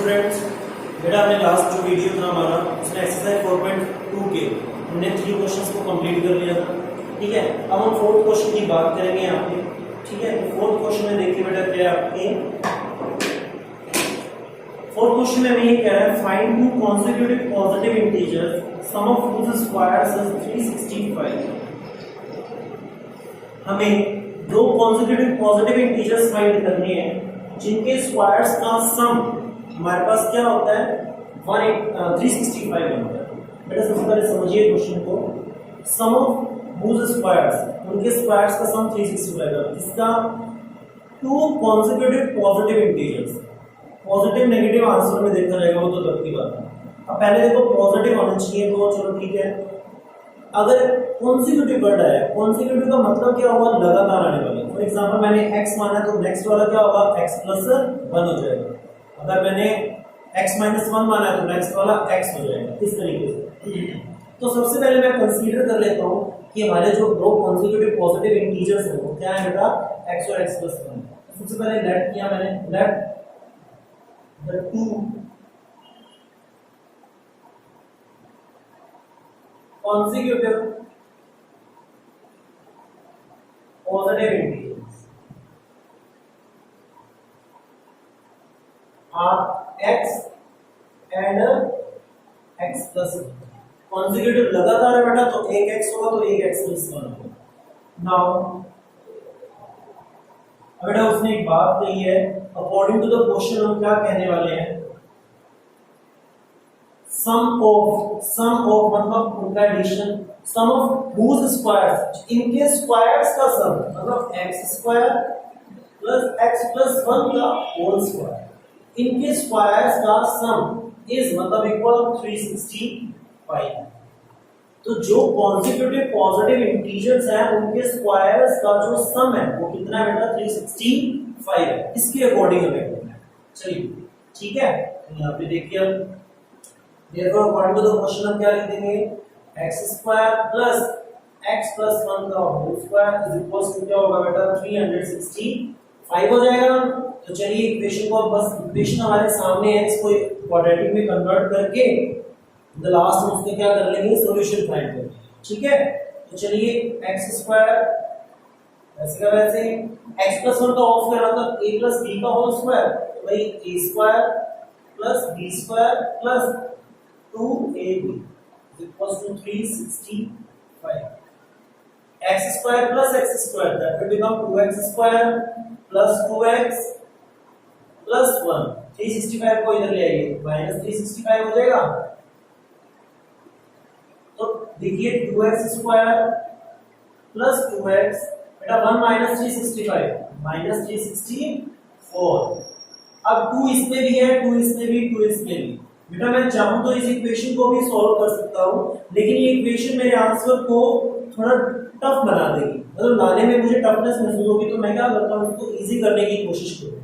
Students, बेटा हमने last जो वीडियो था हमारा उसमें एक्सरसाइज 4.2 के हमने 3 क्वेश्चंस को कंप्लीट कर लिया था। ठीक है, अब हम फोर्थ क्वेश्चन की बात करेंगे यहाँ पे। ठीक है, तो फोर्थ क्वेश्चन में देखिए बेटा क्या है आपके फोर्थ क्वेश्चन में हमें ये कह रहा है find two consecutive positive integers sum of whose squares is 365। हमें दो कॉन्सेक्यूटिव पॉजिटिव इंटीजर्स फाइंड करने हैं जिनके स्क्वायर्स का सम हमारे पास क्या होता है 365 होता है। बेटा सबसे पहले समझिए क्वेश्चन को। सम ऑफ whose स्क्वायर्स, उनके स्क्वायर्स का सम 365 है। इसका two consecutive positive integers, positive negative answer में देखा जाएगा, वो तो तब की बात है। अब पहले देखो पॉजिटिव होना चाहिए, तो चलो ठीक है। अगर कॉन्सेक्यूटिव वर्ड आया, कॉन्सेक्यूटिव का मतलब क्या होगा, लगातार आने वाले। फॉर एग्जांपल मैंने x माना तो नेक्स्ट वाला क्या होगा, x + 1 हो जाएगा। अगर मैंने x - 1 माना तो नेक्स्ट वाला x हो जाएगा, इस तरीके से। तो सबसे पहले मैं कंसीडर कर लेता हूं कि हमारे जो दो कॉन्सेक्यूटिव पॉजिटिव इंटीजर्स हैं वो क्या है बेटा, x और x + 1। सबसे पहले लेट किया मैंने, let the two consecutive positive integers are x and x plus 1। consecutive लगातार है बेटा, तो एक x होगा तो एक x plus 1 होगा। नाउ बेटा उसने एक बात कही है, अकॉर्डिंग टू द क्वेश्चन हम क्या कहने वाले हैं, सम ऑफ मतलब उनका addition, sum of whose squares, इनके स्क्वायर्स का सम मतलब x² प्लस x + 1 का होल स्क्वायर, इनके स्क्वायर्स का सम इज मतलब इक्वल 365। तो जो कॉन्सेक्यूटिव पॉजिटिव इंटीजर्स हैं उनके स्क्वायर्स का जो सम है वो कितना है बेटा, 365 है। इसके अकॉर्डिंग हमें करना है। चलिए ठीक है, यहाँ पे देखिए अब therefore according to the question हम क्या लिख देंगे, x² प्लस x + 1 का whole square is equal to क्या होगा बेटा, 365 हो जाएगा। तो चलिए इक्वेशन को बस इक्वेशन हमारे सामने है, इसको क्वाड्रेटिक में कन्वर्ट करके द लास्ट में उसके क्या कर लेंगे, सॉल्यूशन फाइंड करेंगे। ठीक है, तो चलिए x² ऐसे का वैसे, x + 1 का होल स्क्वायर मतलब a + b का होल स्क्वायर, तो भाई a² + b² plus 2ab equals to 365। x² plus x² that will become 2x² plus 2x plus 1। 365 को इधर ले आइए, -365 हो जाएगा। तो देखिए 2x² plus 2x बेटा 1 - 365 -364। अब 2 इसमें भी है, 2 इसमें भी, 2 इसमें भी। बेटा मैं चाहूं तो इस इक्वेशन को भी सॉल्व कर सकता हूं, लेकिन ये इक्वेशन मेरे आंसर को थोड़ा टफ बना देगी, मतलब लाने में मुझे टफनेस महसूस होगी। तो मैं क्या करता हूं, इसको इजी करने की कोशिश करूंगा।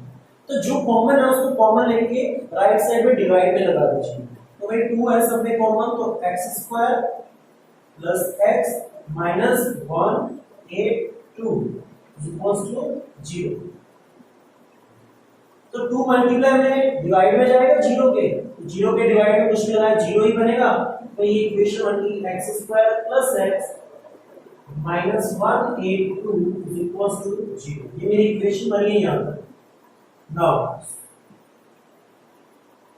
तो जो कॉमन है उसको कॉमन लेके राइट साइड में डिवाइड में लगा दीजिए। तो भाई 2 है सब में कॉमन, तो x² plus x minus 182 equals to 0। तो 2 मल्टीप्लाई में डिवाइड में जाएगा 0 के, तो 0 के डिवाइड में कुछ लगा है 0 ही बनेगा। तो ये इक्वेशन बन गई x² plus x minus 182 equals to 0। ये मेरी इक्वेशन बन गई यहां पर। नाउ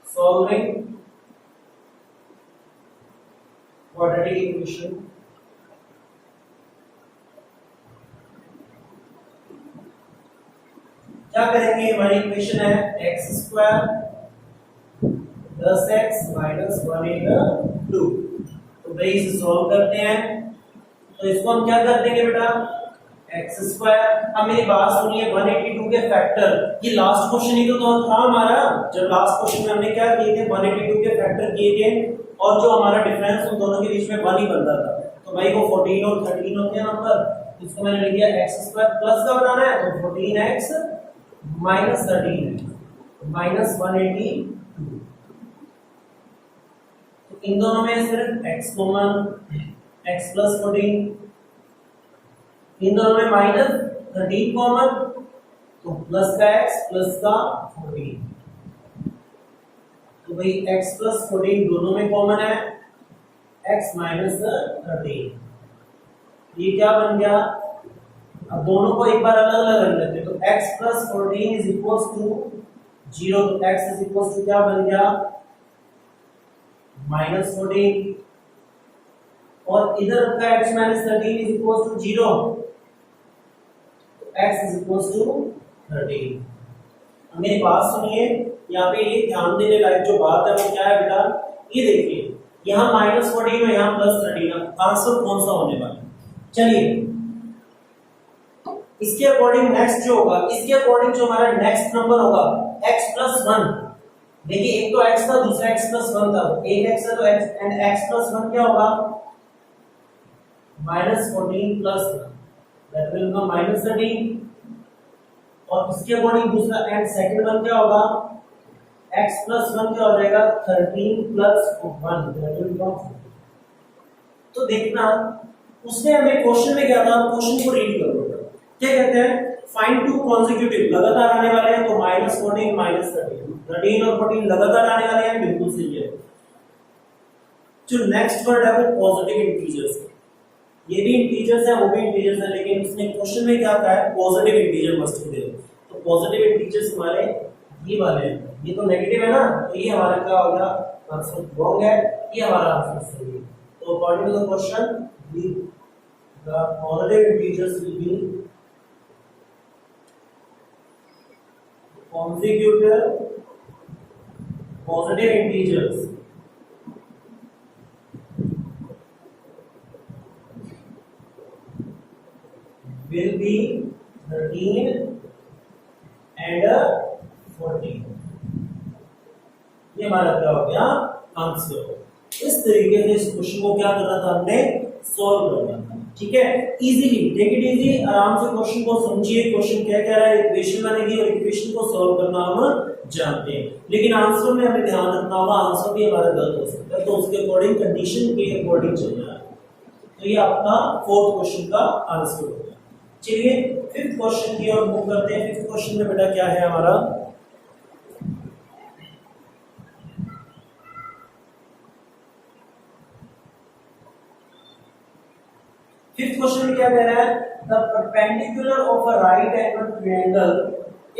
सॉल्विंग क्वाड्रेटिक इक्वेशन, क्या करेंगे, हमारी इक्वेशन है x² + x माइनस 182। तो भाई इसे सॉल्व करते हैं, तो इसको हम क्या कर देंगे बेटा, x²। अब मेरी बात सुनिए, 182 के फैक्टर, ये लास्ट क्वेश्चन ही तो था हमारा। जब लास्ट क्वेश्चन में हमने क्या किए थे, 182 के फैक्टर किए थे, और जो हमारा डिफरेंस उन दोनों के बीच में 1 ही बनता था। तो भाई वो 14 और 13 होते हैं नंबर, इसको मैंने लिख दिया x² प्लस का बनाना है, तो 14x माइनस 13 माइनस 182। तो इन दोनों में सिर्फ x कॉमन, x + 14, इन दोनों में -13 कॉमन, तो प्लस का x प्लस का 14। भाई x प्लस 14 दोनों में कॉमन है, x माइनस 13, ये क्या बन गया? अब दोनों को एक बार अलग अलग रख लेते हैं, तो x plus 14 is equal to 0, तो x इज इक्वल टू क्या बन गया? माइनस 14, और इधर का x minus 13 is equal to 0, तो x इज इक्वल टू 13। अब मेरी बात सुनिए, यहाँ पे ये ध्यान देने लायक जो बात है वो क्या है बेटा? ये देखिए, यहाँ माइनस 14 और यहाँ प्लस 13, आंसर कौन सा होने वाला है? चलिए इसके अकॉर्डिंग नेक्स्ट जो होगा, इसके अकॉर्डिंग जो हमारा नेक्स्ट नंबर होगा x प्लस 1, देखिए एक तो x था, दूसरा x प्लस 1 था, एक x है तो x, एंड x प्लस 1 क्या होगा? Minus 14 plus 1, that will become minus 13, और इसके अकॉर्डिंग दूसरा एंड सेकंड वन क्या होगा? x प्लस 1 क्या हो जाएगा? 13 प्लस 1, दैट विल बिकम 14। तो देखना उसने हमें क्वेश्चन में क्या था, क्वेश्चन को रीड करो, क्या कहते हैं? फाइंड टू कॉन्सेक्यूटिव, लगातार आने वाले हैं, तो माइनस 14 माइनस 13 और 14 लगातार आने वाले हैं, बिल्कुल सही है। जो नेक्स्ट वर्ड है वो पॉजिटिव इंटीजर्स है, ये भी इंटीजर्स है वो भी इंटीजर्स है, लेकिन उसने क्वेश्चन में क्या कहा है? Positive integer must be there. तो पॉजिटिव इंटीजर्स हमारे ये वाले हैं, ये तो नेगेटिव है ना, तो ये हमारा क्या होगा? आंसर रॉन्ग है, ये हमारा आंसर सही है। तो according to the question the positive integers will be consecutive positive integers will be 13 and 14। ये हमारा क्या हो गया? आंसर। इस तरीके से इस क्वेश्चन को क्या करना था? हमने सॉल्व करना था, ठीक है? इजीली, टेक इट इजी, आराम से क्वेश्चन को समझिए, क्वेश्चन क्या कह रहा है, इक्वेशन बनेगी और इक्वेशन को सॉल्व करना हम जानते हैं, लेकिन आंसर में हमें ध्यान रखना होगा, आंसर भी हमारा गलत हो सकता है, तो उसके अकॉर्डिंग कंडीशन के अकॉर्डिंग चलना है। तो ये आपका फोर्थ क्वेश्चन का आंसर हो गया। चलिए फिफ्थ क्वेश्चन की ओर मूव करते हैं। फिफ्थ क्वेश्चन में बेटा क्या है हमारा? फिफ्थ क्वेश्चन में क्या कह रहा है? The perpendicular of a right angle triangle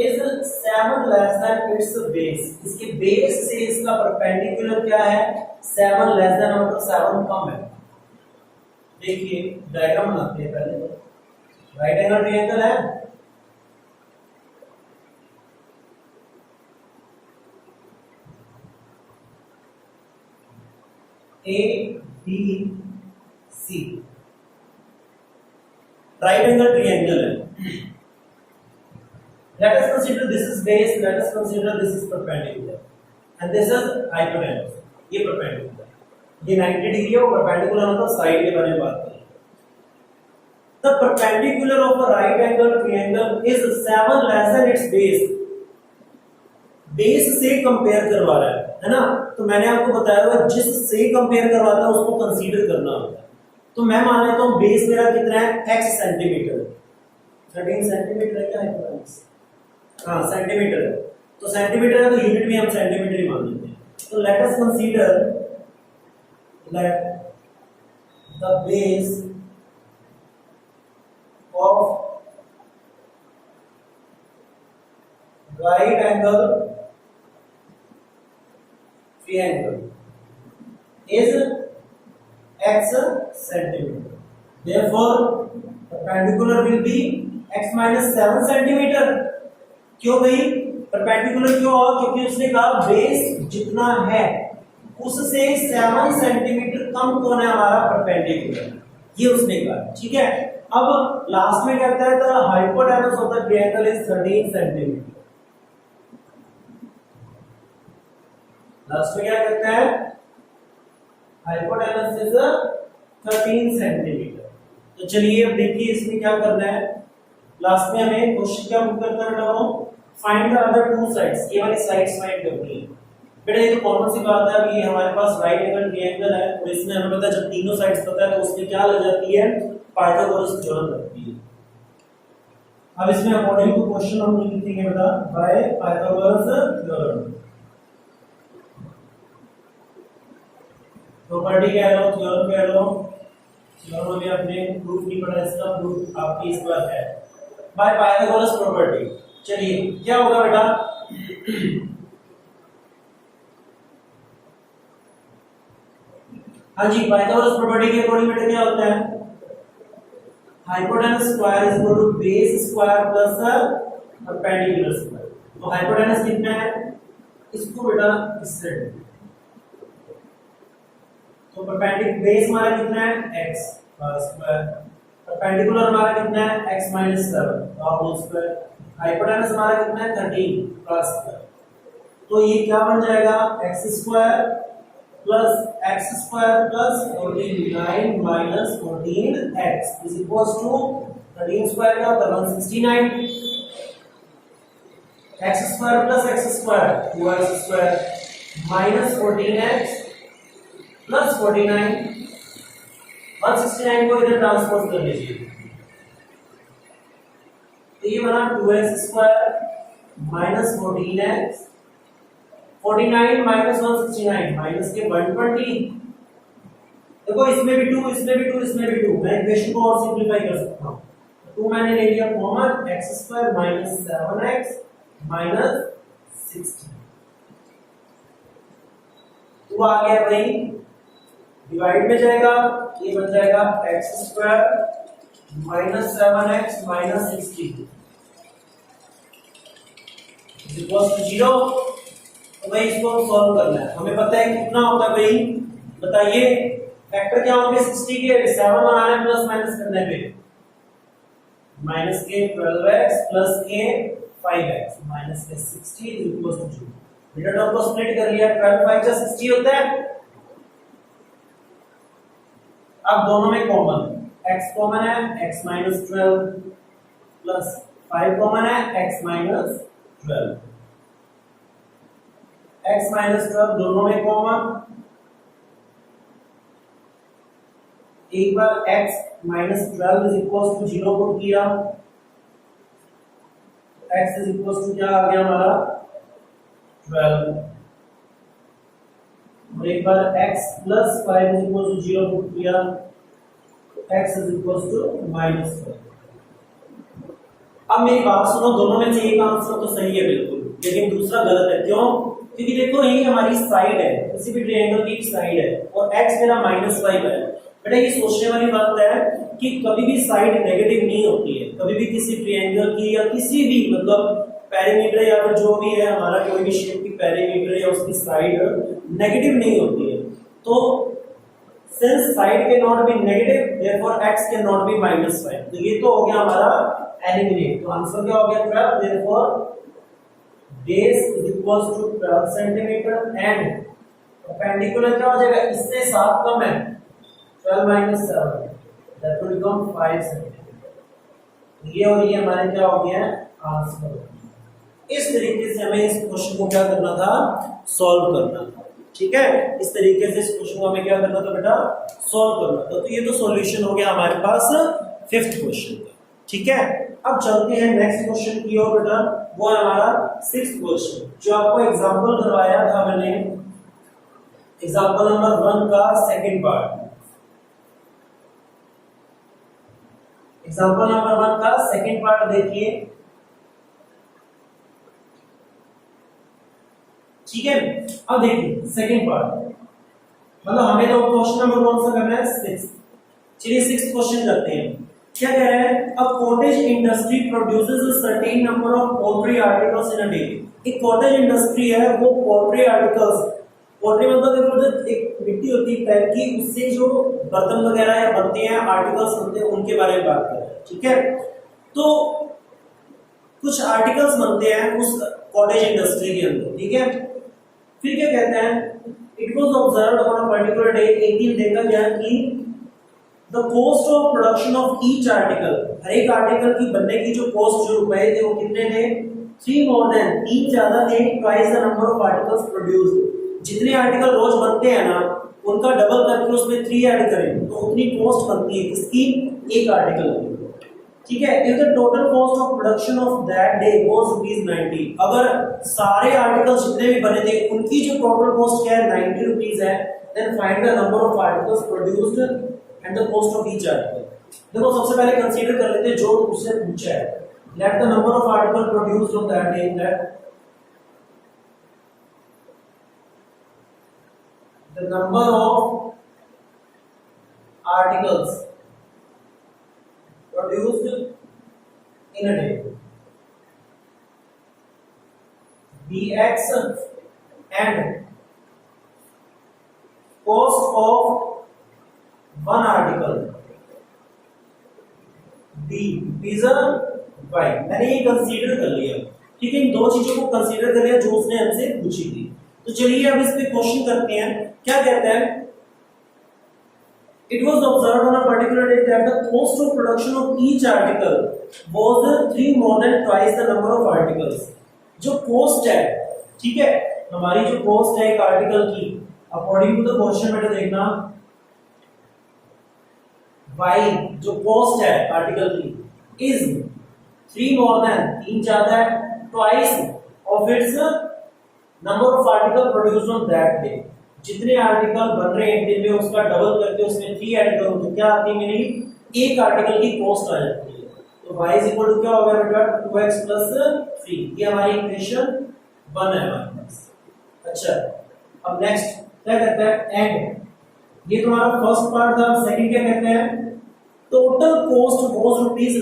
is 7 less than it's base. इसके बेस से इसका परपेंडिकुलर क्या है? 7 लेस देन, मतलब 7 कम है। देखिए डायग्राम बनाते हैं पहले। राइट एंगल ट्रायंगल है, A B C, right angle triangle है। Let us consider this is base, let us consider this is perpendicular and this is hypotenuse। ये perpendicular, ये 90 डिग्री है, और perpendicular मतलब साइड के बारे में बात करें। The perpendicular of a right angle triangle is 7 less than its base। Base से कंपेयर करवा रहा है ना? तो मैंने आपको बताया था जिस से कंपेयर करवाता है उसको कंसीडर करना होता है। तो मैं मान लेता हूं बेस मेरा कितना है? x सेंटीमीटर, 13 सेंटीमीटर है क्या है? हाँ सेंटीमीटर है, तो सेंटीमीटर है तो यूनिट में हम सेंटीमीटर ही मान लेते हैं। तो let us consider let the base of right angle triangle is x centimeter, therefore perpendicular will be x minus 7 centimeter। क्यों भाई परपेंडिकुलर क्यों होगा? क्योंकि उसने कहा बेस जितना है उससे 7 सेंटीमीटर कम कौन है हमारा? परपेंडिकुलर, ये उसने कहा, ठीक है? अब लास्ट में क्या कहता है? The hypotenuse of the triangle is 13 centimetre. Last में क्या कहता है? Hypotenuse is 13 centimetre. तो चलिए अब देखिए इसमें क्या करना है। लास्ट में हमें क्वेश्चन क्या पुट करना है? Find the other two sides. ये वाली साइड्स फाइंड करनी है बेटा। ये तो कॉमन सी बात है, अभी हमारे पास राइट एंगल ट्रायंगल है और इसमें हमें पता है जब तीनों साइड्स पता है तो उसमें क्या लग जाती है? पाइथागोरस थ्योरम लगती है। अब इसमें अकॉर्डिंग टू क्वेश्चन हम लिखेंगे बेटा बाय पाइथागोरस थ्योरम। प्रॉपर्टी कह लो, थ्योरम कह लो, थ्योरम अभी आपने प्रूफ नहीं पढ़ा, इसका प्रूफ आपकी इस बार है बाय पाइथागोरस प्रॉपर्टी। चलिए क्या होगा बेटा, हाँ जी, पाइथागोरस प्रॉपर्टी के अकॉर्डिंग बेटा क्या होता है, hypotenuse square is equal to base square plus perpendicular square. तो हाइपोटेनस कितना है, इसको बेटा इससे तो परपेंडिकुलर बेस हमारा कितना है x स्क्वायर, परपेंडिकुलर हमारा कितना है x minus 7 whole square, hypotenuse हमारा कितना है 13 प्लस स्क्वायर। तो ये क्या बन जाएगा, x square plus x square plus 49 minus 14x is equals to 13 square का होता है 169, x square plus x square 2x square minus 14x plus 49, 169 को इधर ट्रांसपोज कर लीजिए, तो ये बना 2x square minus 14x, 49 minus 169 minus के 120। देखो इसमें भी 2, इसमें भी 2, इसमें भी 2, मैं इक्वेशन को और सिंपलीफाई कर सकता हूँ। 2 मैंने ले लिया common, x square minus 7x minus 60, तो आ गया भाई डिवाइड में जाएगा, ये बन जाएगा x square minus 7x minus 60 equals to 0। तो भाई इसको सॉल्व करना है, हमें पता है कितना होता है भाई, बताइए फैक्टर क्या होंगे 60 के, 7 बनाने प्लस माइनस करने पे माइनस के 12x प्लस के 5x माइनस के 60 इक्वल्स टू 0। बेटा टर्म को स्प्लिट कर लिया, 12 5 जा 60 होता है। अब दोनों में कॉमन, x कॉमन है x माइनस 12 प्लस 5 कॉमन है x माइनस 12, x माइनस 12 दोनों में कॉमन, एक बार x minus 12 is equals to 0 put किया, x इज इक्वल्स टू क्या आ गया हमारा 12, और एक बार x प्लस 5 इज इक्वल टू 0 पुट किया, x is equal to minus 5। अब मेरी बात सुनो, दोनों में से एक आंसर तो सही है बिल्कुल, लेकिन दूसरा गलत है। क्यों? क्योंकि देखो ये हमारी साइड है, किसी भी ट्रायंगल की एक साइड है और x मेरा -5 है। बेटा ये सोचने वाली बात है कि कभी भी साइड नेगेटिव नहीं होती है, कभी भी किसी ट्रायंगल की या किसी भी मतलब पेरीमीटर या फिर जो भी है हमारा कोई भी शेप की पेरीमीटर या उसकी साइड नेगेटिव नहीं होती है। तो since side can not be negative therefore x can not be -5, तो ये तो हो गया हमारा एलिमिनेट। तो आंसर क्या हो गया 12, therefore base is equals to 12 centimetre and perpendicular क्या हो जाएगा, इससे 7 कम है 12 minus 7 that will become 5 centimetre. ये और ये हमारे क्या हो गया आंसर। इस तरीके से हमें इस क्वेश्चन को क्या करना था, सॉल्व करना था। ठीक है, इस तरीके से इस क्वेश्चन को हमें क्या करना था बेटा, सॉल्व करना था। तो ये तो सॉल्यूशन हो गया हमारे पास 5th क्वेश्चन का। ठीक है, अब चलते हैं नेक्स्ट क्वेश्चन की ओर बेटा, वो है हमारा 6th क्वेश्चन, जो आपको एग्जांपल करवाया था मैंने, एग्जांपल नंबर 1 का सेकंड पार्ट। एग्जांपल नंबर 1 का सेकंड पार्ट देखिए। ठीक है, अब देखिए सेकंड पार्ट, मतलब हमें तो क्वेश्चन नंबर कौन सा करना है 6। चलिए 6th क्वेश्चन करते हैं। क्या कह रहा है, a cottage industry produces a certain number of poultry articles in a day. एक कॉटेज इंडस्ट्री है, वो पोल्ट्री आर्टिकल्स, पोल्ट्री मतलब देखो एक मिट्टी होती है टाइप की, उससे जो बर्तन वगैरह या बनते हैं आर्टिकल्स बनते हैं उनके बारे में बात कर रहे हैं। ठीक है, तो कुछ आर्टिकल्स बनते हैं उस कॉटेज इंडस्ट्री के अंदर। ठीक है, फिर क्या कहते हैं, it was observed on a particular day, एक दिन देखा गया कि the cost of production of each article, हर एक आर्टिकल की बनने की जो कॉस्ट जो रुपए थे वो कितने थे, 3 मोर देन, 3 ज्यादा थे, twice the number of articles produced. जितने आर्टिकल रोज बनते हैं ना उनका डबल करके उसमें 3 ऐड करें तो उतनी कॉस्ट बनती है किसकी, एक आर्टिकल की। ठीक है, if the total cost of production of that day was ₹90, अगर सारे आर्टिकल्स जितने भी बने थे उनकी जो टोटल कॉस्ट क्या है ₹90 है, then find the number of articles produced and the cost of each article. देखो सबसे पहले कंसीडर कर लेते हैं जो उससे पूछा है, let the number of article produced on that day, that the number of articles produced in a day, bx, and cost of one article b is a y। मैंने ये कंसीडर कर लिया, ठीक है, इन दो चीजों को कंसीडर कर लिया जो उसने हमसे पूछी थी। तो चलिए अब इस पे क्वेश्चन करते हैं, क्या कहता है, it was observed on a particular day that the cost of production of each article was 3 more than twice the number of articles। जो कॉस्ट है, ठीक है, हमारी जो कॉस्ट है एक आर्टिकल की, अकॉर्डिंग टू द क्वेश्चन बेटा देखना, y जो कॉस्ट है आर्टिकल की is 3 more than, 3 ज्यादा है, twice of its number of article produced on that day। जितने आर्टिकल बन रहे हैं दिन में उसका डबल करके उसमें 3 ऐड करो तो क्या आती है, मेरी एक आर्टिकल की कॉस्ट आ जाती है। तो y इज इक्वल टू क्या होगा बेटा 2x प्लस 3, ये हमारी इक्वेशन 1 है हमारे पास। अच्छा, अब नेक्स्ट क्या कहता है, एंड, ये तुम्हारा फर्स्ट पार्ट था। सेकंड क्या कहते हैं, टोटल कॉस्ट वाज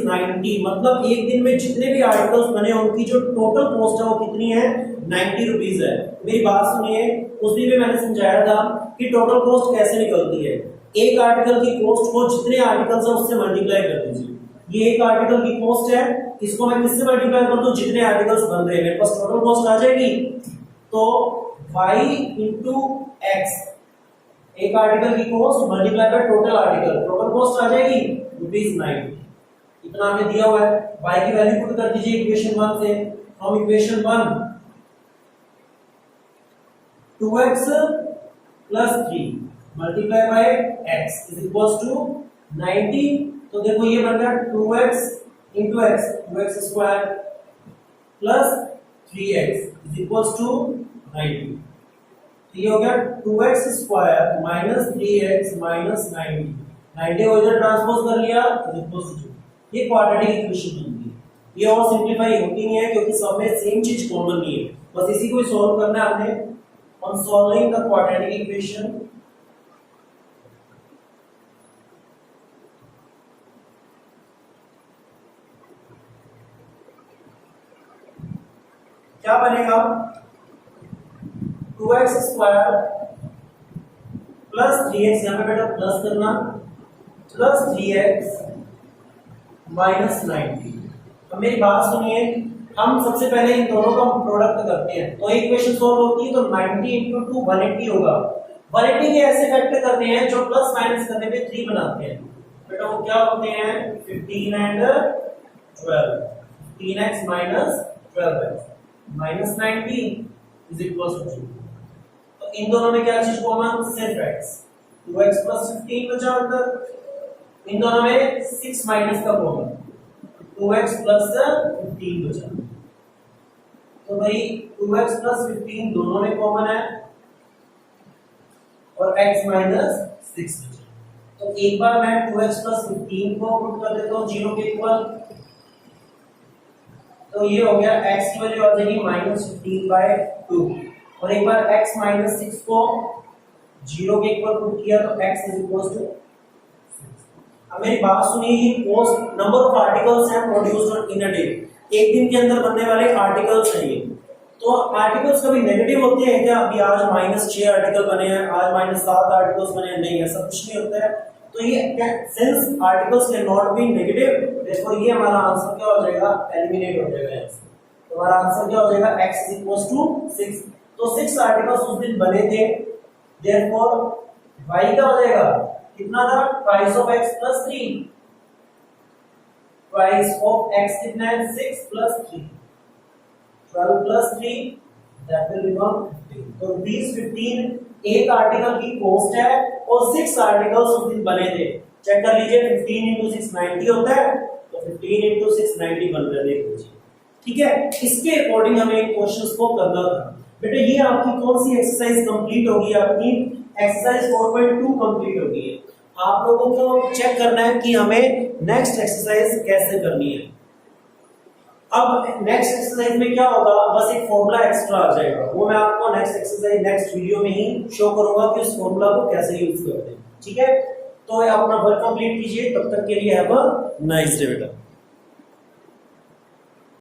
₹90, मतलब एक दिन में जितने भी आर्टिकल्स बने उनकी जो टोटल कॉस्ट है वो कितनी है, ₹90 है। मेरी बात सुनिए, उस दिन भी मैंने समझाया था कि टोटल कॉस्ट कैसे निकलती है, एक आर्टिकल की कॉस्ट को जितने आर्टिकल्स है उससे मल्टीप्लाई कर दीजिए। ये एक आर्टिकल की कॉस्ट है, इसको मैं किससे मल्टीप्लाई कर दूं, जितने आर्टिकल्स बन रहे हैं, मेरे पास टोटल कॉस्ट आ जाएगी। तो y into x, एक आर्टिकल की cost multiply by total article, total cost आ जाएगी ₹90। इतना हमें दिया हुआ है, y की वैल्यू पुट कर दीजिए इक्वेशन 1 से। From equation 1 2x plus 3 multiply by x is equals to 90। तो देखो ये बन गया 2x into x, 2x square plus 3x is equals to 90। तो ये हो गया 2x square minus 3x minus 90, 90 को इधर ट्रांसपोज कर लिया इज इक्वल्स टू 2। ये क्वाड्रेटिक इक्वेशन बनती है। ये और सिंपलीफाई होती नहीं है क्योंकि सब में सेम चीज कॉमन नहीं है, बस इसी को ही सॉल्व करना है हमने। On solving the quadratic equation, क्या बनेगा, 2x स्क्वायर प्लस 3x, यहाँ पे बेटा प्लस करना, प्लस 3x माइनस 90। अब मेरी बात सुनिए, हम सबसे पहले इन दोनों का प्रोडक्ट करते हैं तो इक्वेशन सॉल्व होती है। तो 90 into 2 180 होगा। 180 के ऐसे फैक्टर करते हैं जो प्लस माइनस करने पे 3 बनाते हैं, बेटा वो क्या होते हैं, 15 and 12, 15x minus 12x minus 90 is equals to 2। तो इन दोनों में क्या चीज कॉमन, सिर्फ x, 2x plus 15 बचा अंदर, इन दोनों में 6 माइनस का कॉमन, 2x plus 15 बचा। तो भाई 2x plus 15 दोनों में कॉमन है और x minus 6 बचा। तो एक बार मैं 2x plus 15 को पुट कर देता हूँ 0 के इक्वल, तो ये हो गया x की वैल्यू आ जाएगी -15/2, और एक बार x minus 6 को 0 के इक्वल पुट किया तो x is equals to 6। अब मेरी बात सुनिए, ये कॉस्ट नंबर ऑफ आर्टिकल्स हैं प्रोड्यूस्ड इन अ डे, एक दिन के अंदर बनने वाले आर्टिकल्स हैं ये। तो आर्टिकल्स कभी नेगेटिव होते हैं क्या, अभी आज -6 आर्टिकल बने हैं, आज -7 आर्टिकल्स बने हैं, नहीं ऐसा कुछ नहीं होता है। तो ये since articles can not be negative, therefore ये हमारा आंसर क्या हो जाएगा, एलिमिनेट हो जाएगा। तो हमारा आंसर क्या हो जाएगा, x is equals to 6। तो 6 आर्टिकल्स उस दिन बने थे, देयरफॉर y क्या हो जाएगा, कितना था, twice of x plus 3, twice of x कितना है, 6 plus 3, 12 plus 3 that will become 15। तो these 15 एक आर्टिकल की कॉस्ट है और 6 आर्टिकल्स उस दिन बने थे। चेक कर लीजिए, 15 into 6 90 होता है, तो 15 इंटू 6 90 बन रहा है, ठीक है। इसके अकॉर्डिंग हमें क्वेश्चंस को करना था। बेटा ये आपकी कौन सी एक्सरसाइज कंप्लीट होगी? आपकी एक्सरसाइज 4.2 कंप्लीट होगी। आप लोगों को चेक करना है कि हमें नेक्स्ट एक्सरसाइज कैसे करनी है। अब नेक्स्ट एक्सरसाइज में क्या होगा, बस एक फॉर्मूला एक्स्ट्रा आ जाएगा, वो मैं आपको नेक्स्ट एक्सरसाइज नेक्स्ट वीडियो में ही शो करूंगा कि उस फॉर्मूला को कैसे यूज करते हैं, ठीक है। तो अपना वर्क कंप्लीट कीजिए, तब तक के लिए हैव अ नाइस डे बेटा।